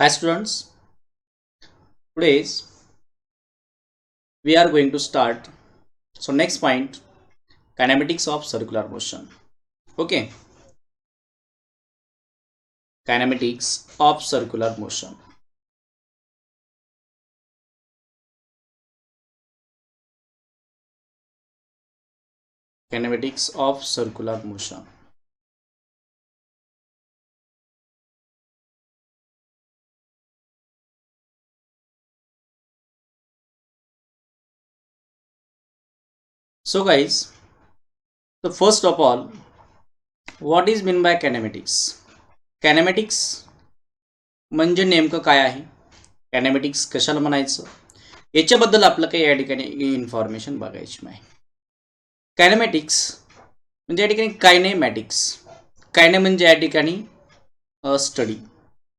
Hi students, today's we are going to start. So next point, kinematics of circular motion. Okay, kinematics of circular motion. Kinematics of circular motion. So guys, the first of all, what is mean by kinematics? Kinematics म्हणजे नेमकं काय आहे? Kinematics कशाला म्हणायचं? याच्याबद्दल आपलं काही या ठिकाणी इन्फॉर्मेशन बघायची आहे. कायनेमॅटिक्स म्हणजे या ठिकाणी कायनेमॅटिक्स. कायने म्हणजे या ठिकाणी स्टडी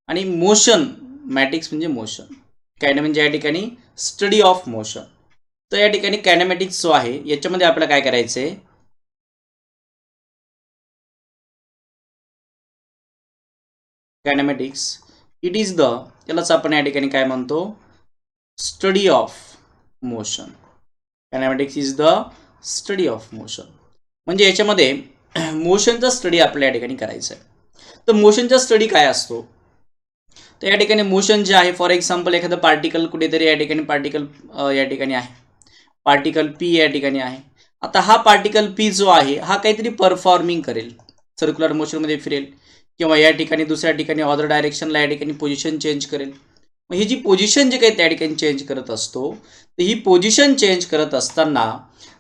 आणि मोशन मॅटिक्स म्हणजे मोशन. कायने म्हणजे या ठिकाणी स्टडी ऑफ मोशन. तर या ठिकाणी कायनेमॅटिक्स जो आहे याच्यामध्ये आपल्याला काय करायचं आहे? कायनेमॅटिक्स इट इज द, यालाच आपण या ठिकाणी काय म्हणतो? Study of motion. Kinematics is the study of motion. म्हणजे याच्यामध्ये मोशनचा स्टडी आपल्या या ठिकाणी करायचा आहे. तर मोशनचा स्टडी काय असतो? तर या ठिकाणी मोशन जे आहे, फॉर एक्झाम्पल एखादं पार्टिकल कुठेतरी या ठिकाणी पार्टिकल या ठिकाणी आहे, पार्टिकल पी या ठिकाणी आहे. आता हा पार्टिकल पी जो आहे हा काहीतरी परफॉर्मिंग करेल, सर्क्युलर मोशनमध्ये फिरेल किंवा या ठिकाणी दुसऱ्या ठिकाणी अदर डायरेक्शनला या ठिकाणी पोझिशन चेंज करेल. मग ही जी पोझिशन जे काही त्या ठिकाणी चेंज करत असतो, तर ही पोझिशन चेंज करत असताना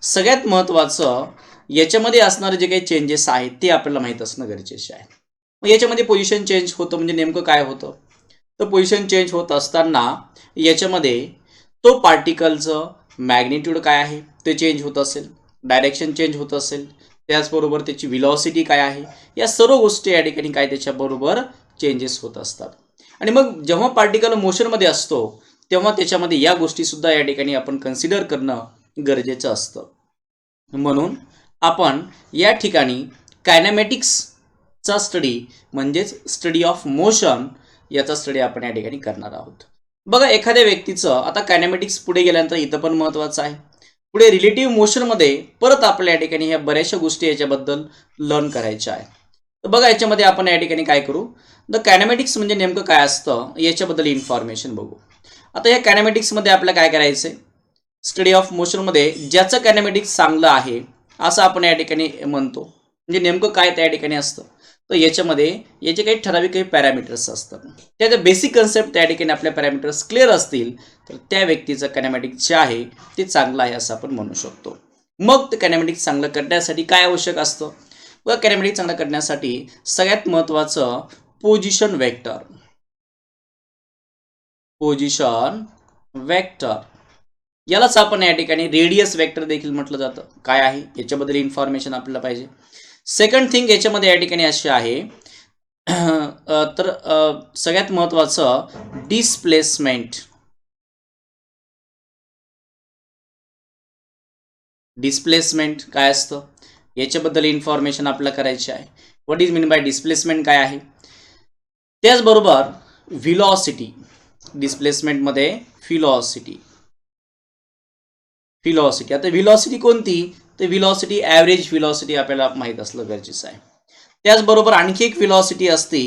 सगळ्यात महत्त्वाचं याच्यामध्ये असणारे जे काही चेंजेस आहेत ते आपल्याला माहीत असणं गरजेचे आहे. मग याच्यामध्ये पोझिशन चेंज होतं म्हणजे नेमकं काय होतं? तर पोझिशन चेंज होत असताना याच्यामध्ये तो पार्टिकलचं मॅग्निट्यूड काय आहे ते चेंज होत असेल, डायरेक्शन चेंज होत असेल, त्याचबरोबर त्याची व्हेलॉसिटी काय आहे, या सर्व गोष्टी या ठिकाणी काय त्याच्याबरोबर चेंजेस होत असतात. आणि मग जेव्हा पार्टिकल मोशनमध्ये असतो तेव्हा त्याच्यामध्ये या गोष्टीसुद्धा या ठिकाणी आपण कन्सिडर करणं गरजेचं असतं. म्हणून आपण या ठिकाणी कायनेमॅटिक्सचा स्टडी म्हणजेच स्टडी ऑफ मोशन याचा स्टडी आपण या ठिकाणी करणार आहोत. बघा, एखाद्या व्यक्तीचं आता कायनेमॅटिक्स पुढे गेल्यानंतर इथं पण महत्त्वाचं आहे. पुढे रिलेटिव्ह मोशनमध्ये परत आपल्या या ठिकाणी ह्या बऱ्याचशा गोष्टी याच्याबद्दल लर्न करायच्या आहेत. तर बघा, याच्यामध्ये आपण या ठिकाणी काय करू? द कायनेमॅटिक्स म्हणजे नेमकं काय असतं याच्याबद्दल इन्फॉर्मेशन बघू. आता या कायनेमॅटिक्समध्ये आपल्याला काय करायचं आहे? स्टडी ऑफ मोशनमध्ये ज्याचं कायनेमॅटिक्स चांगलं आहे असं आपण या ठिकाणी म्हणतो. म्हणजे नेमकं काय त्या ठिकाणी असतं? तर याच्यामध्ये याचे काही ठराविक काही पॅरामीटर्स असतात. त्याच्या बेसिक कन्सेप्ट त्या ठिकाणी आपल्या पॅरामीटर्स क्लिअर असतील तर त्या व्यक्तीचं कायनेमॅटिक्स जे आहे ते चांगलं आहे असं आपण म्हणू शकतो. मग ते कायनेमॅटिक्स चांगलं करण्यासाठी काय आवश्यक असतं? व कायनेमॅटिक्स चांगलं करण्यासाठी सगळ्यात महत्त्वाचं पोझिशन वेक्टर. पोझिशन वेक्टर यालाच आपण या ठिकाणी रेडियस वेक्टर देखील म्हटलं जातं. काय आहे याच्याबद्दल इन्फॉर्मेशन आपल्याला पाहिजे. सेकंड थिंग याच्यामध्ये या ठिकाणी अशी आहे तर सगळ्यात महत्त्वाचं डिस्प्लेसमेंट. डिस्प्लेसमेंट काय असतं याच्याबद्दल इन्फॉर्मेशन आपल्याला करायची आहे. What is mean by displacement काय आहे? त्याचबरोबर व्हेलॉसिटी. डिस्प्लेसमेंटमध्ये व्हेलॉसिटी. आता व्हेलॉसिटी कोणती? तर व्हेलॉसिटी ॲव्हरेज व्हेलॉसिटी आपल्याला माहीत असलं गरजेचं आहे. त्याचबरोबर आणखी एक व्हेलॉसिटी असते,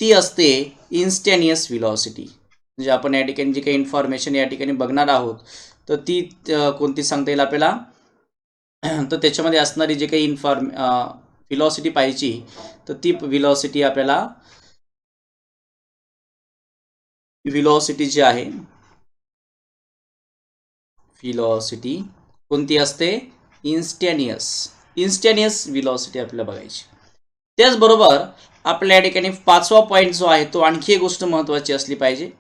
ती असते इन्स्टॅनियस व्हेलॉसिटी. म्हणजे आपण या ठिकाणी जी काही इन्फॉर्मेशन या ठिकाणी बघणार आहोत तर ती कोणती सांगता येईल आपल्याला? तर त्याच्यामध्ये असणारी जे काही व्हेलॉसिटी पाहिजे तर ती व्हेलॉसिटी आपल्याला व्हेलॉसिटी जी आहे व्हेलॉसिटी कोणती असते? इन्स्टॅनियस व्हेलॉसिटी आपल्याला बघायची. त्याचबरोबर आपल्या या ठिकाणी पाचवा पॉईंट जो आहे तो आणखी एक गोष्ट महत्त्वाची असली पाहिजे.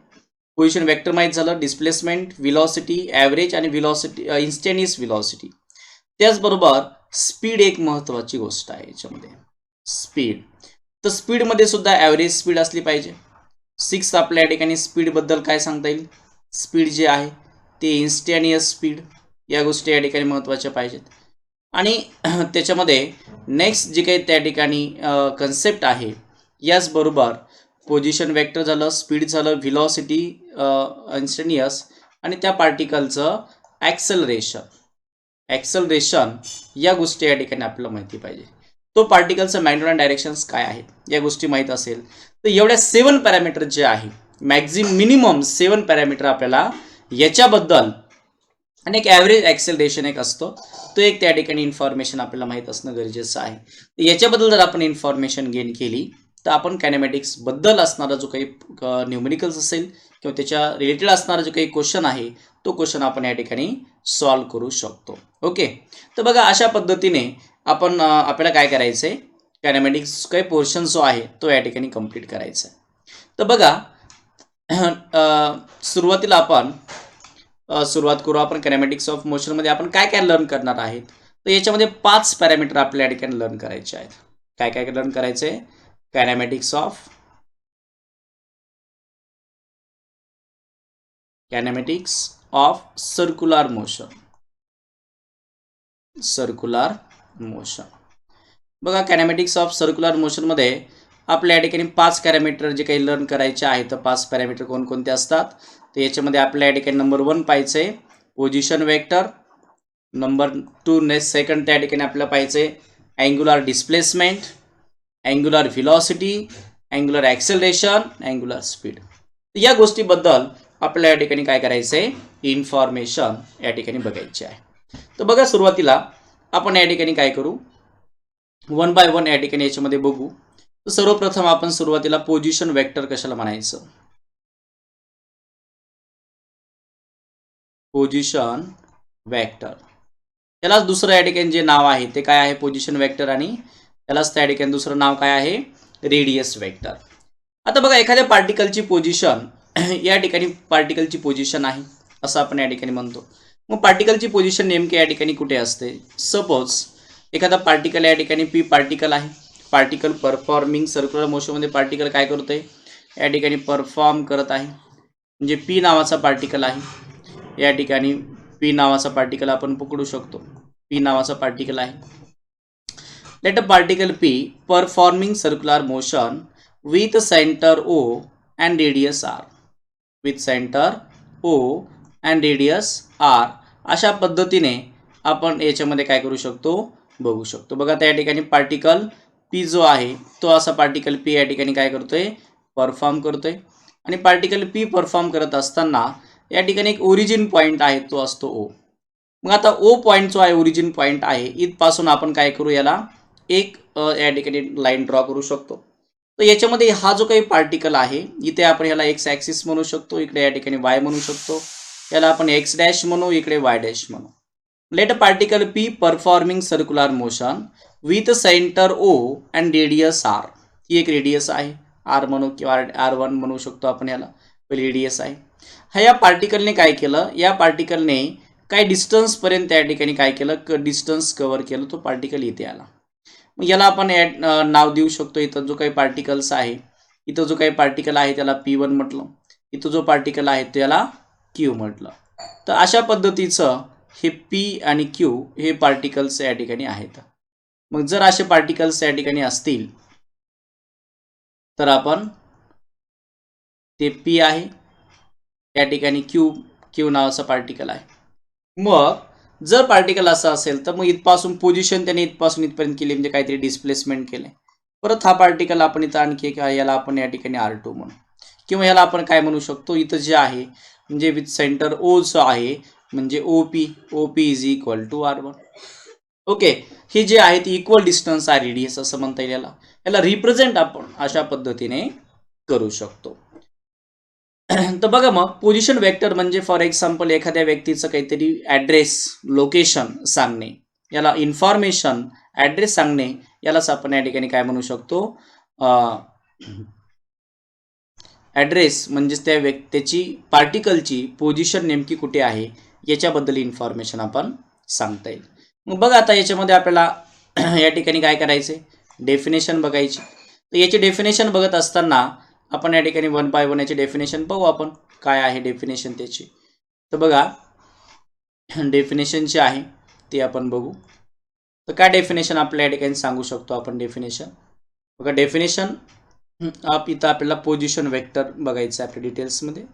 पोझिशन वेक्टर माहीत झालं, डिस्प्लेसमेंट, व्हेलॉसिटी, ॲव्हरेज आणि व्हेलॉसिटी इन्स्टॅनियस व्हेलॉसिटी. त्याचबरोबर स्पीड एक महत्त्वाची गोष्ट आहे याच्यामध्ये. स्पीड, तर स्पीडमध्ये सुद्धा ॲव्हरेज स्पीड असली पाहिजे. सिक्स आपल्या या ठिकाणी स्पीडबद्दल काय सांगता येईल? स्पीड जे आहे ते इन्स्टॅनियस स्पीड, या गोष्टी या ठिकाणी महत्त्वाच्या पाहिजेत. आणि त्याच्यामध्ये नेक्स्ट जे काही त्या ठिकाणी कन्सेप्ट आहे याचबरोबर पोझिशन वेक्टर झालं, स्पीड झालं, व्हिलॉसिटी इन्स्टंटेनियस, आणि त्या पार्टिकलचं ॲक्सलरेशन या गोष्टी या ठिकाणी आपल्याला माहिती पाहिजे. तो पार्टिकलचं मॅग्नेटिक डायरेक्शन्स काय आहेत या गोष्टी माहीत असेल तर एवढ्या 7 पॅरामीटर जे आहे, मिनिमम 7 पॅरामीटर आपल्याला याच्याबद्दल, आणि एक ॲव्हरेज ॲक्सेलरेशन एक असतो, तो एक त्या ठिकाणी इन्फॉर्मेशन आपल्याला माहीत असणं गरजेचं आहे. तर याच्याबद्दल जर आपण इन्फॉर्मेशन गेन केली तर आपण कायनेमॅटिक्सबद्दल असणारा जो काही न्यूमेरिकल्स असेल किंवा त्याच्या रिलेटेड असणारा जो काही क्वेश्चन आहे तो क्वेश्चन आपण या ठिकाणी सॉल्व्ह करू शकतो. ओके, तर बघा अशा पद्धतीने आपण आपल्याला काय करायचं आहे, कायनेमॅटिक्स काही पोर्शन जो आहे तो या ठिकाणी कंप्लीट करायचा आहे. तर बघा सुरुवातीला आपण सुरुवात करू आपण कायनेमॅटिक्स ऑफ मोशनमध्ये आपण काय काय लर्न करणार आहेत. तर याच्यामध्ये 5 पॅरामीटर आपल्या या ठिकाणी लर्न करायचे आहेत. काय काय लर्न करायचे आहे, कायनेमॅटिक्स ऑफ सर्क्युलर मोशन. बघा कायनेमॅटिक्स ऑफ सर्क्युलर मोशनमध्ये आपल्या या ठिकाणी 5 पॅरामीटर जे काही लर्न करायचे आहेत. तर 5 पॅरामीटर कोणकोणते असतात, तर याच्यामध्ये आपल्या या ठिकाणी नंबर 1 पाहायचं आहे पोझिशन वेक्टर, नंबर 2 सेकंड त्या ठिकाणी आपल्याला पाहायचं आहे angular displacement, angular velocity, angular acceleration, angular speed. या गोष्टीबद्दल आपल्याला या ठिकाणी काय करायचं आहे, इन्फॉर्मेशन या ठिकाणी बघायची आहे. तर बघा सुरुवातीला आपण या ठिकाणी काय करू, 1 बाय 1 या ठिकाणी याच्यामध्ये बघू. तर सर्वप्रथम आपण सुरुवातीला पोझिशन वेक्टर कशाला म्हणायचं, पोझिशन वेक्टर, यालाच दुसरं या ठिकाणी जे नाव आहे ते काय आहे, पोझिशन वेक्टर, आणि यालाच त्या ठिकाणी दुसरं नाव काय आहे, रेडियस वेक्टर. आता बघा एखाद्या पार्टिकलची पोझिशन या ठिकाणी पार्टिकलची पोझिशन आहे असं आपण या ठिकाणी म्हणतो. मग पार्टिकलची पोझिशन नेमकी या ठिकाणी कुठे असते. सपोज एखादा पार्टिकल या ठिकाणी पी पार्टिकल आहे, पार्टिकल परफॉर्मिंग सर्क्युलर मोशनमध्ये पार्टिकल काय करतोय, या ठिकाणी परफॉर्म करत आहे. म्हणजे पी नावाचा पार्टिकल आहे, या ठिकाणी पी नावाचा पार्टिकल आपण पकडू शकतो, पी नावाचा पार्टिकल आहे. Let a particle P performing circular motion with centre O and radius R, with centre O and radius R. अशा पद्धतीने आपण याच्यामध्ये काय करू शकतो, बघू शकतो. बघा त्या ठिकाणी पार्टिकल पी जो आहे तो असा पार्टिकल पी या ठिकाणी काय करतोय, परफॉर्म करतोय. आणि पार्टिकल पी परफॉर्म करत असताना या ठिकाणी एक ओरिजिन पॉईंट आहे तो असतो ओ. मग आता ओ पॉईंट जो आहे, ओरिजिन पॉईंट आहे, इथपासून आपण काय करू, याला एक या ठिकाणी लाईन ड्रॉ करू शकतो. तर याच्यामध्ये हा जो काही पार्टिकल आहे इथे आपण याला एक्स ॲक्सिस म्हणू शकतो, इकडे या ठिकाणी वाय म्हणू शकतो, याला आपण एक्स डॅश म्हणू, इकडे वाय डॅश म्हणू. Let a particle P performing circular motion with centre O and radius R. ही एक रेडियस आहे, आर म्हणू किंवा R1 म्हणू शकतो आपण याला, रेडियस आहे. हा या पार्टिकलने काय केलं, या पार्टिकलने काय डिस्टन्सपर्यंत या ठिकाणी काय केलं, डिस्टन्स कव्हर केलं, तो पार्टिकल इथे आला. मग याला आपण नाव देऊ शकतो. इथं जो काही पार्टिकल्स आहे, इथं जो काही पार्टिकल आहे त्याला P1 म्हटलं, इथं जो पार्टिकल आहे त्याला Q म्हटलं. तर अशा पद्धतीचं हे P आणि Q हे पार्टिकल्स या ठिकाणी आहेत. मग जर असे पार्टिकल्स या ठिकाणी असतील तर आपण ते P आहे, या ठिकाणी Q नावाचा पार्टिकल आहे. मग जर पार्टिकल असा असेल तर मग इथपासून पोझिशन त्याने इथपासून इथपर्यंत केली, म्हणजे काहीतरी डिस्प्लेसमेंट केले. परत हा पार्टिकल आपण इथं आणखी याला आपण या ठिकाणी R2 म्हणू, किंवा याला आपण काय म्हणू शकतो, इथं जे आहे म्हणजे विथ सेंटर ओ जो आहे म्हणजे OP is equal to R1. Okay, हे जे आहे ते इक्वल डिस्टन्स आहे, रेडियस असं म्हणता येईल. याला रिप्रेझेंट आपण अशा पद्धतीने करू शकतो. तर बघा मग पोझिशन वेक्टर म्हणजे फॉर एक्झाम्पल एखाद्या व्यक्तीचं काहीतरी ॲड्रेस, लोकेशन सांगणे, याला इन्फॉर्मेशन, ॲड्रेस सांगणे, यालाच आपण या ठिकाणी काय म्हणू शकतो, ॲड्रेस म्हणजेच त्या व्यक्तीची पार्टिकलची पोझिशन नेमकी कुठे आहे याच्याबद्दल इन्फॉर्मेशन आपण सांगता येईल. मग बघा आता याच्यामध्ये आपल्याला या ठिकाणी काय करायचे, डेफिनेशन बघायची. तर याची डेफिनेशन बघत असताना आपण या ठिकाणी 1 बाय 1 याची डेफिनेशन पाहू आपण काय आहे डेफिनेशन त्याची. तर बघा डेफिनेशन जे आहे ते आपण बघू. तर काय डेफिनेशन आपल्या या ठिकाणी सांगू शकतो आपण, डेफिनेशन बघा. डेफिनेशन इथं आपल्याला पोझिशन वेक्टर बघायचं आहे आपल्या डिटेल्समध्ये.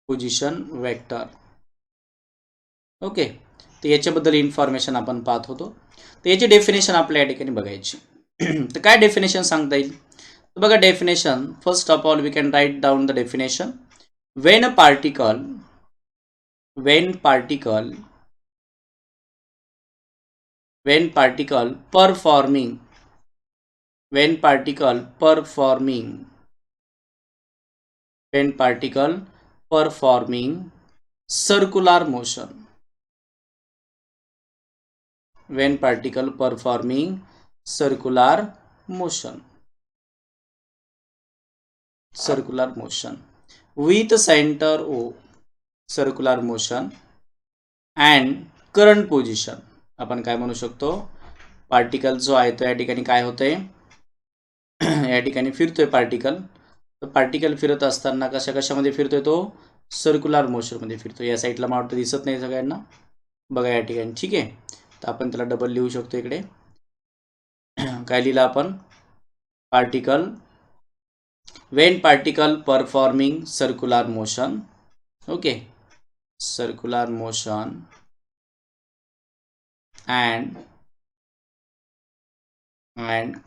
Position vector. ओके, तर याच्याबद्दल इन्फॉर्मेशन आपण पाहत होतो. तर याची डेफिनेशन आपल्या या ठिकाणी बघायची. तर काय डेफिनेशन सांगता येईल? तर बघा definition, first of all we can write down the definition. when a particle when particle performing when particle performing circular motion, when particle performing circular motion with center O, circular motion and current position. आपण काय म्हणू शकतो, particle जो आहे तो या ठिकाणी काय होतंय, या ठिकाणी फिरतोय पार्टिकल. तर पार्टिकल फिरत असताना कशामध्ये फिरतोय, तो सर्क्युलर मोशनमध्ये फिरतोय. या साईडला मला वाटतं दिसत नाही सगळ्यांना, बघा या ठिकाणी. ठीक आहे, तर आपण त्याला डबल लिहू शकतो इकडे. काय लिहिलं आपण, particle when particle performing circular motion, okay, circular motion and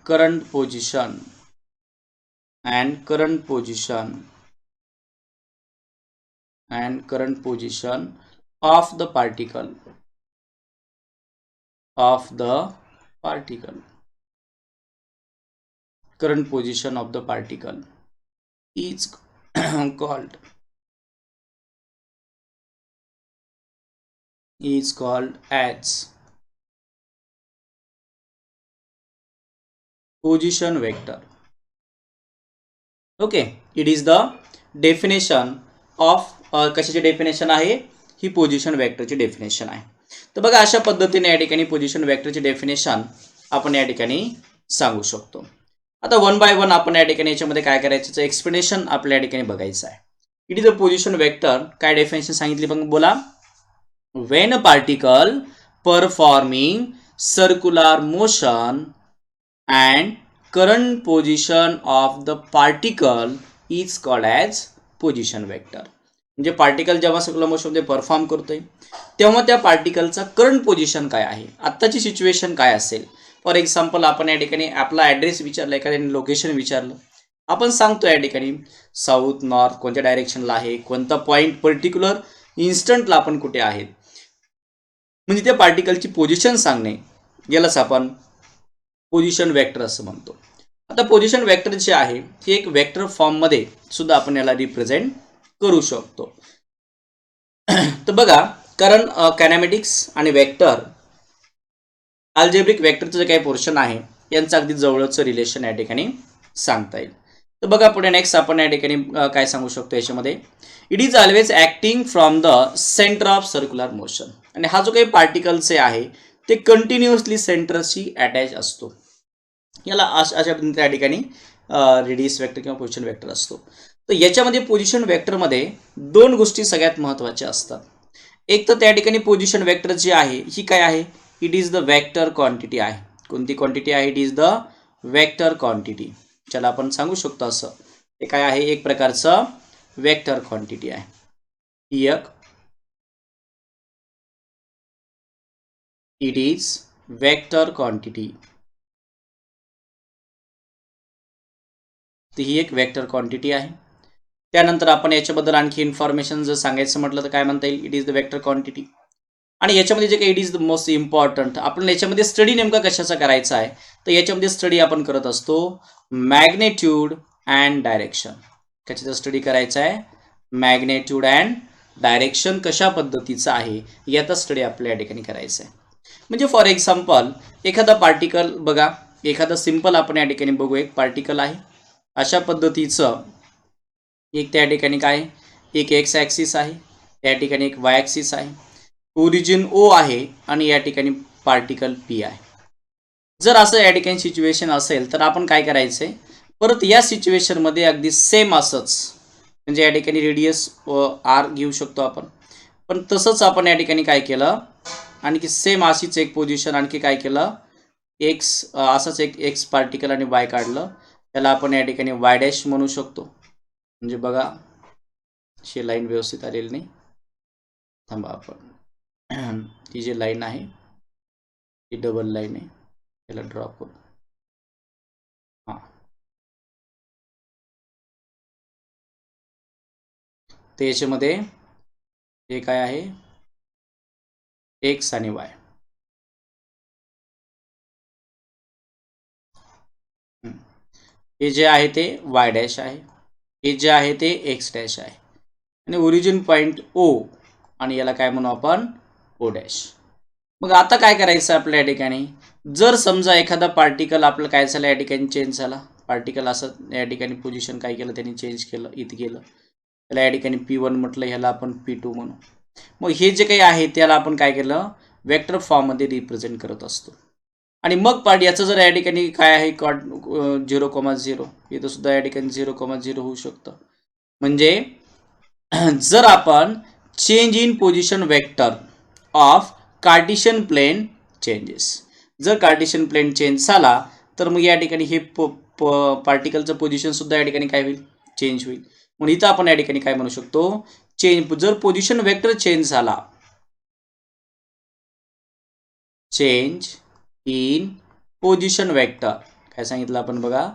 current position of the particle current position of the particle is called as position vector. Okay, it is the definition of, कशाची definition आहे ही, position वेक्टरची definition आहे. तर बघा अशा पद्धतीने या ठिकाणी पोझिशन वेक्टरची डेफिनेशन आपण या ठिकाणी सांगू शकतो. आता वन बाय वन आपण या ठिकाणी याच्यामध्ये काय करायचं, एक्सप्लेनेशन आपल्या या ठिकाणी बघायचं आहे. It is a position vector, काय डेफिनेशन सांगितली पण बोला. when a particle performing circular motion and current position of the particle is called as position vector. म्हणजे पार्टिकल जेव्हा सर्क्युलर मोशनमध्ये परफॉर्म करतोय तेव्हा त्या पार्टिकलचा करंट पोझिशन काय आहे, आत्ताची सिच्युएशन काय असेल. फॉर एक्झाम्पल आपण या ठिकाणी आपला ॲड्रेस विचारला, एखाद्याने लोकेशन विचारलं, आपण सांगतो या ठिकाणी साऊथ नॉर्थ कोणत्या डायरेक्शनला आहे, कोणता पॉईंट पर्टिक्युलर इन्स्टंटला आपण कुठे आहेत, म्हणजे त्या पार्टिकलची पोझिशन सांगणे, यालाच आपण पोझिशन वेक्टर असं म्हणतो. आता पोझिशन वेक्टर जे आहे हे एक वेक्टर फॉर्ममध्ये सुद्धा आपण याला रिप्रेझेंट करू शकतो. तर बघा, कारण कायनेमॅटिक्स आणि वेक्टर, अल्जेब्रिक वेक्टरचं जे काही पोर्शन आहे यांचं अगदी जवळचं रिलेशन या ठिकाणी सांगता येईल. तर बघा पुढे नेक्स्ट आपण या ठिकाणी काय सांगू शकतो याच्यामध्ये, it is always acting from the centre of circular motion. आणि हा जो काही पार्टिकलचे आहे ते कंटिन्युअसली सेंटरशी अटॅच असतो. याला अशा पद्धतीने त्या ठिकाणी रेडियस वेक्टर किंवा पोझिशन वेक्टर असतो. तर याच्यामध्ये पोझिशन वेक्टरमध्ये दोन गोष्टी सगळ्यात महत्त्वाच्या असतात. एक तर त्या ठिकाणी पोझिशन वेक्टर जी आहे ही काय आहे, it is the vector quantity आहे. कोणती क्वांटिटी आहे, it is the vector quantity. चला आपण सांगू शकतो असं, हे काय आहे, एक प्रकारचं वेक्टर क्वांटिटी आहे. ही एक इट इज वेक्टर क्वांटिटी. तर ही एक वेक्टर क्वांटिटी आहे. त्यानंतर आपण याच्याबद्दल आणखी इन्फॉर्मेशन जर सांगायचं म्हटलं तर काय म्हणता येईल, it is the vector quantity. आणि याच्यामध्ये जे काही it is the most important, आपण याच्यामध्ये स्टडी नेमका कशाचा करायचा आहे, तर याच्यामध्ये स्टडी आपण करत असतो मॅग्नेट्यूड अँड डायरेक्शन. कशाचा स्टडी करायचा आहे, मॅग्नेट्यूड अँड डायरेक्शन कशा पद्धतीचं आहे याचा स्टडी आपल्या या ठिकाणी करायचा आहे. म्हणजे फॉर एक्झाम्पल एखादा पार्टिकल बघा, एखादा सिम्पल आपण या ठिकाणी बघू, एक पार्टिकल आहे अशा पद्धतीचं, एक त्या ठिकाणी काय, एक एक्स ॲक्सिस आहे, त्या ठिकाणी एक वाय ॲक्सिस आहे, ओरिजिन ओ आहे आणि या ठिकाणी पार्टिकल पी आहे. जर असं या ठिकाणी सिच्युएशन असेल तर आपण काय करायचं आहे, परत या सिच्युएशनमध्ये अगदी सेम असंच, म्हणजे या ठिकाणी रेडियस आर घेऊ शकतो आपण, पण तसंच आपण या ठिकाणी काय केलं, आणखी सेम अशीच एक पोझिशन आणखी काय केलं, एक्स असंच एक एक्स पार्टिकल आणि वाय काढलं, त्याला आपण या ठिकाणी वाय डॅश म्हणू शकतो. म्हणजे बघा ही लाईन व्यवस्थित आलेली नाही, थांबा आपण ती जी लाईन आहे ती डबल लाईन आहे, त्याला ड्रॉ करू. हां, तर याच्यामध्ये हे काय आहे, एक्स आणि वाय. हे जे आहे ते वाय डॅश आहे, हे जे आहे ते एक्स डॅश आहे, आणि ओरिजिन पॉईंट ओ, आणि याला काय म्हणू आपण, ओ डॅश. मग आता काय करायचं आपल्या या ठिकाणी, जर समजा एखादा पार्टिकल आपलं काय झालं या ठिकाणी चेंज झाला, पार्टिकल असं या ठिकाणी पोझिशन काय केलं त्यांनी चेंज केलं, इथं गेलं, त्याला या ठिकाणी P1 म्हटलं, ह्याला आपण P2 म्हणू. मग हे जे काही आहे त्याला आपण काय केलं, वेक्टर फॉर्ममध्ये रिप्रेझेंट करत असतो. आणि मग पार्ट याचं जर या ठिकाणी काय आहे 0,0, इथं सुद्धा या ठिकाणी 0,0 होऊ शकतं. म्हणजे जर आपण change in position vector of Cartesian plane changes, जर कार्टेशियन प्लेन चेंज झाला तर मग या ठिकाणी हे पार्टिकलचं पोझिशन सुद्धा या ठिकाणी काय होईल, चेंज होईल. म्हणून इथं आपण या ठिकाणी काय म्हणू शकतो, चेंज, जर पोझिशन वेक्टर चेंज झाला, चेंज इन पोझिशन वेक्टर, काय सांगितलं आपण बघा,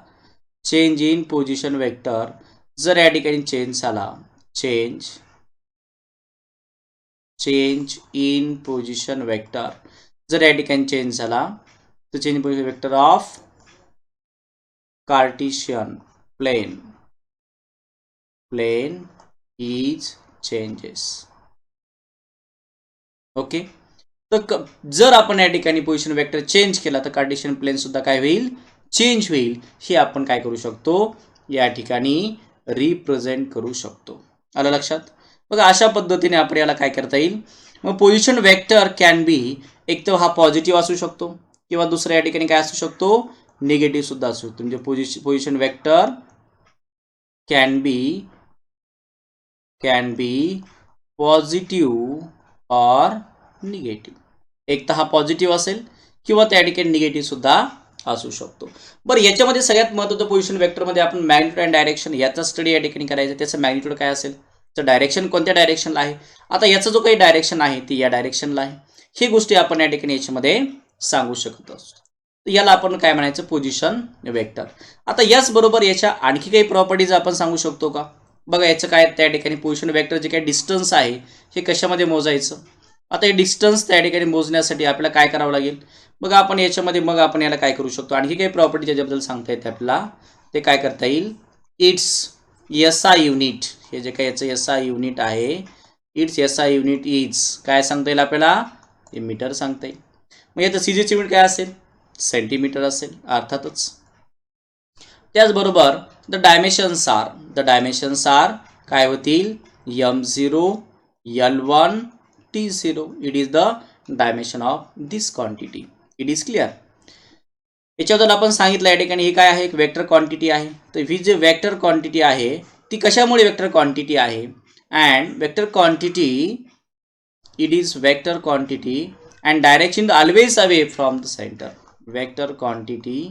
चेंज इन पोझिशन वेक्टर जर या ठिकाणी चेंज झाला, चेंज इन पोझिशन वेक्टर जर या ठिकाणी चेंज झाला, तर change in position vector of Cartesian plane is changes. Okay, तर जर आपण या ठिकाणी पोझिशन वेक्टर चेंज केला तर कार्टेशियन प्लेन सुद्धा काय होईल, चेंज होईल. हे आपण काय करू शकतो, या ठिकाणी रिप्रेझेंट करू शकतो. आलं लक्षात. बघा अशा पद्धतीने आपण याला काय करता येईल, मग पोझिशन वेक्टर कॅन बी, एक तर हा पॉझिटिव्ह असू शकतो किंवा दुसऱ्या या ठिकाणी काय असू शकतो, निगेटिव्ह सुद्धा असू शकतो. म्हणजे position vector can be positive or negative, एक तर हा पॉझिटिव्ह असेल किंवा त्या ठिकाणी निगेटिव्ह सुद्धा असू शकतो. बरं, याच्यामध्ये सगळ्यात महत्त्वाचं पोझिशन वेक्टरमध्ये आपण मॅग्निट्यूड अँड डायरेक्शन याचा स्टडी या ठिकाणी करायचा. त्याचं मॅग्निट्यूड काय असेल, तर डायरेक्शन कोणत्या डायरेक्शनला आहे, आता याचा जो काही डायरेक्शन आहे ती या डायरेक्शनला आहे, ही गोष्टी आपण या ठिकाणी याच्यामध्ये सांगू शकत असतो. याला आपण काय म्हणायचं, पोझिशन वेक्टर. आता याचबरोबर याच्या आणखी काही प्रॉपर्टीज आपण सांगू शकतो का. बघा याचं काय, त्या ठिकाणी पोझिशन वेक्टर जे काही डिस्टन्स आहे हे कशामध्ये मोजायचं. आता हे डिस्टन्स त्या ठिकाणी मोजण्यासाठी आपल्याला काय करावं लागेल, बघा आपण याच्यामध्ये मग आपण याला काय करू शकतो, आणखी काही प्रॉपर्टी ज्याच्याबद्दल सांगता येते आपल्याला, ते काय करता येईल, इट्स SI युनिट, हे जे काही याचं SI युनिट आहे, इट्स SI युनिट इज काय सांगता येईल आपल्याला, हे मीटर सांगता येईल. मग याचं CGच युनिट काय असेल, सेंटीमीटर असेल अर्थातच. त्याचबरोबर द डायमेन्शन्स आर काय होतील, M0 L1 T0, it is the dimension of this quantity. It is clear. याच्याबद्दल आपण सांगितलं या ठिकाणी हे काय आहे, एक वेक्टर क्वांटिटी आहे. तर ही जे वेक्टर क्वांटिटी आहे ती कशामुळे वेक्टर क्वांटिटी आहे, and vector quantity, it is vector quantity and direction always away from the centre. Vector quantity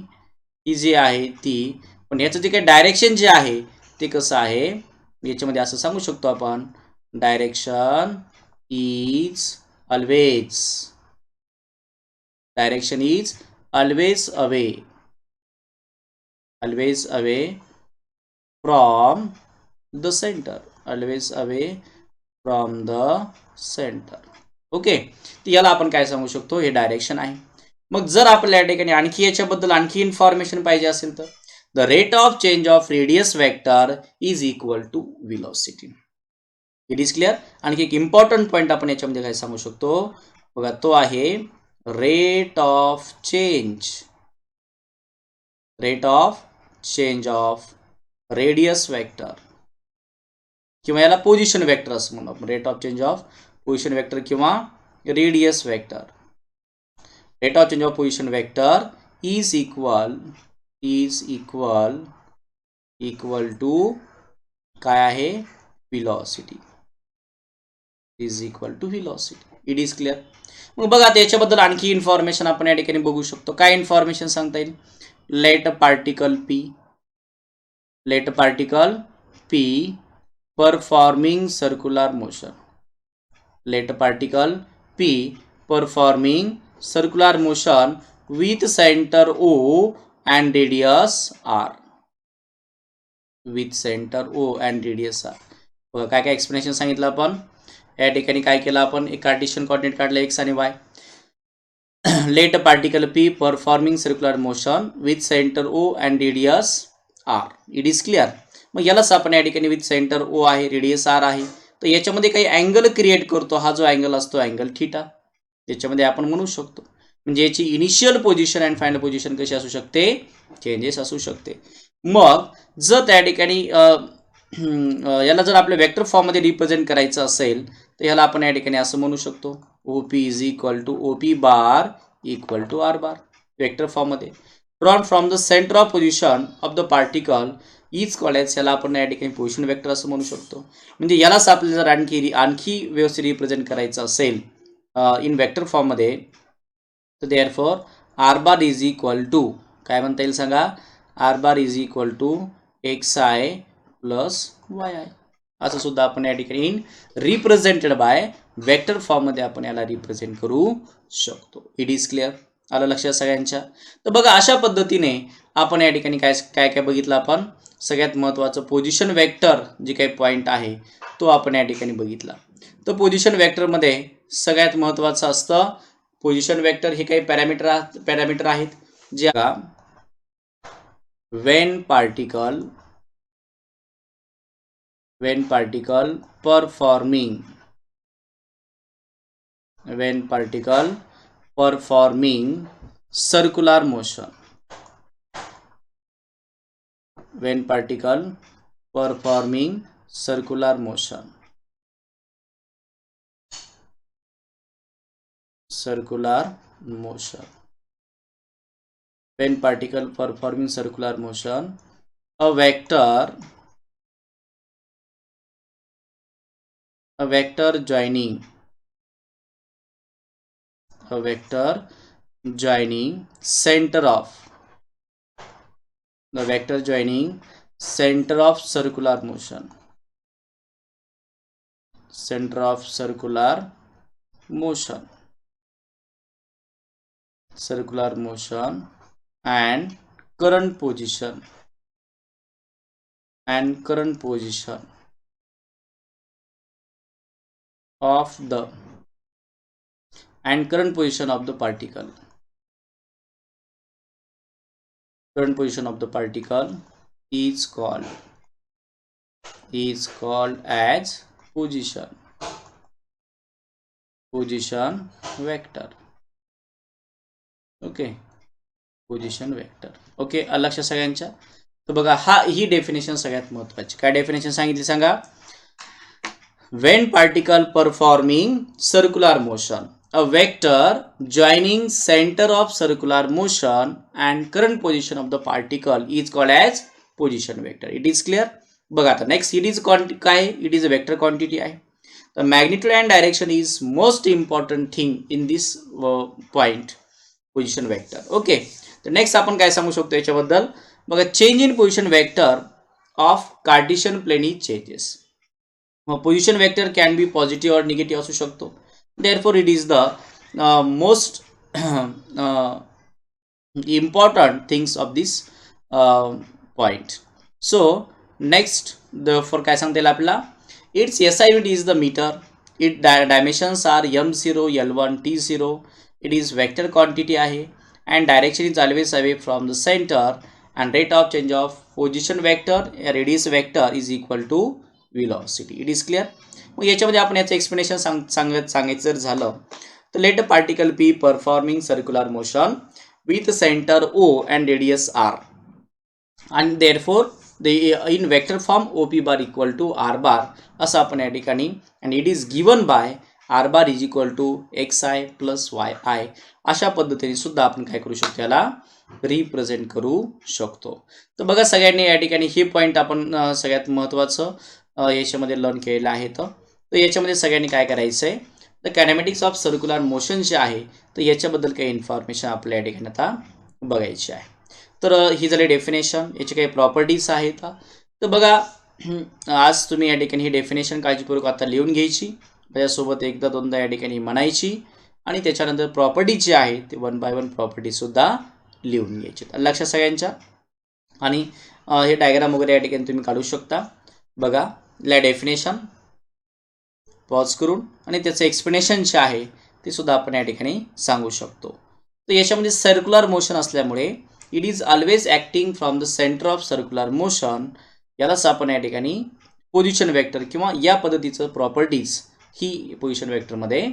ही जी आहे ती, पण याचं जे काही डायरेक्शन जे आहे ते कसं आहे, याच्यामध्ये असं सांगू शकतो आपण, direction is always away from the centre, okay. तर याला आपण काय सांगू शकतो, हे डायरेक्शन आहे. मग जर आपल्याला या ठिकाणी आणखी याच्याबद्दल आणखी इन्फॉर्मेशन पाहिजे असेल तर, the rate of change of radius vector is equal to velocity. It is clear. आणखी एक इम्पॉर्टंट पॉईंट आपण याच्यामध्ये काय सांगू शकतो, बघा तो आहे rate of change of radius vector, किंवा याला पोझिशन वेक्टर असं म्हणू आपण, rate of change of position vector किंवा radius vector. Rate of change of position vector is equal to काय आहे, velocity, is equal to velocity. It is clear. मग बघा आता याच्याबद्दल आणखी इन्फॉर्मेशन आपण या ठिकाणी बघू शकतो. काय इन्फॉर्मेशन सांगता येईल? Let particle P performing circular motion. Let particle P performing circular motion with center O and radius R. With center O and radius R. बघा काय काय एक्सप्लेनेशन सांगितलं आपण. या ठिकाणी काय केलं आपण? एक कार्टेशियन कोऑर्डिनेट काढले x आणि y. Let particle P performing circular motion with center O and radius R. It is clear. मग यालाच आपण या ठिकाणी विथ सेंटर O आहे, रेडियस R आहे, तर याच्यामध्ये काही अँगल क्रिएट करतो. हा जो अँगल असतो अँगल थीटा, याच्यामध्ये आपण म्हणू शकतो. म्हणजे याची initial position and final position कशी असू शकते? चेंजेस असू शकते. मग जर त्या ठिकाणी याला जर आपल्या वेक्टर फॉर्ममध्ये रिप्रेझेंट करायचं असेल तर ह्याला आपण या ठिकाणी असं म्हणू शकतो, OP is equal to OP bar equal to R bar. Vector फॉर्ममध्ये drawn from the centre of position of the particle is called as, याला आपण या ठिकाणी पोझिशन वेक्टर असं म्हणू शकतो. म्हणजे यालाच आपल्याला जर आणखी व्यवस्थित रिप्रेझेंट करायचं असेल इन वेक्टर फॉर्ममध्ये तर therefore R bar is equal to काय म्हणता येईल सांगा? R bar is equal to XI plus YI असं सुद्धा आपण या ठिकाणी इन रिप्रेझेंटेड बाय वेक्टर फॉर्ममध्ये आपण याला रिप्रेझेंट करू शकतो. It is clear? आलं लक्षात सगळ्यांच्या? तर बघा अशा पद्धतीने आपण या ठिकाणी काय बघितलं आपण. सगळ्यात महत्त्वाचं पोझिशन वेक्टर जे काही पॉईंट आहे तो आपण या ठिकाणी बघितला. तर पोझिशन वेक्टरमध्ये सगळ्यात महत्त्वाचं असतं पोझिशन वेक्टर हे काही पॅरामीटर आहेत जे when particle performing circular motion, when particle performing circular motion, when particle performing circular motion, a vector joining center of circular motion, and current position of the particle. Current position of the particle is called as position vector. Okay, position vector. Okay, लक्षात सगळ्यांच्या? तर बघा ही definition सगळ्यात महत्त्वाची. काय definition सांगितली सांगा? when particle performing circular motion, a vector joining center of circular motion and current position of the particle is called as position vector. It is clear? बघा आता नेक्स्ट इट इज काय? It is a vector quantity आहे. तर magnitude and direction is most important thing in this point position vector. Okay, तर next आपण काय सांगू शकतो याच्याबद्दल? बघा, change in position vector of Cartesian plane is changes. मग position vector can be positive और निगेटिव्ह असू शकतो. Therefore it is the most important things of this point. So next for काय सांगता येईल आपल्याला? It's SI unit is the metre. It dimensions are M0, L1, T0. It is vector quantity आहे and direction is always away from the centre and rate of change of position vector radius vector is equal to velocity. It is clear? मग याच्यामध्ये आपण याचं explanation सांगायचं जर झालं तर let a particle P performing circular motion with centre O and radius R आणि therefore in vector form OP bar equal to R bar असं आपण या ठिकाणी and it is given by R bar is equal to XI plus YI अशा पद्धतीने सुद्धा आपण काय करू शकतो? याला रिप्रेझेंट करू शकतो. तर बघा सगळ्यांनी या ठिकाणी हे पॉईंट आपण सगळ्यात महत्त्वाचं याच्यामध्ये लर्न केलेलं आहे. तर याच्यामध्ये सगळ्यांनी काय करायचं आहे? द कायनेमॅटिक्स ऑफ सर्क्युलर मोशन जे आहे तर याच्याबद्दल काही इन्फॉर्मेशन आपल्या या ठिकाणी आता बघायची आहे. तर ही झाली डेफिनेशन. याचे काही प्रॉपर्टीज आहेत. तर बघा, आज तुम्ही या ठिकाणी ही डेफिनेशन काळजीपूर्वक आता लिहून घ्यायची, त्याच्यासोबत एकदा दोनदा या ठिकाणी म्हणायची आणि त्याच्यानंतर प्रॉपर्टी जी आहे ते 1 बाय 1 प्रॉपर्टीसुद्धा लिहून घ्यायची. लक्षात सगळ्यांच्या. आणि हे डायग्राम वगैरे या ठिकाणी तुम्ही काढू शकता. बघा, ला डेफिनेशन पॉज करून आणि त्याचं एक्सप्लेनेशन जे आहे ते सुद्धा आपण या ठिकाणी सांगू शकतो. तर याच्यामध्ये सर्क्युलर मोशन असल्यामुळे it is always acting from the centre of circular motion, यालाच आपण या ठिकाणी पोझिशन वेक्टर किंवा या पद्धतीचं प्रॉपर्टीज ही पोझिशन वेक्टरमध्ये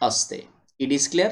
असते. It is clear.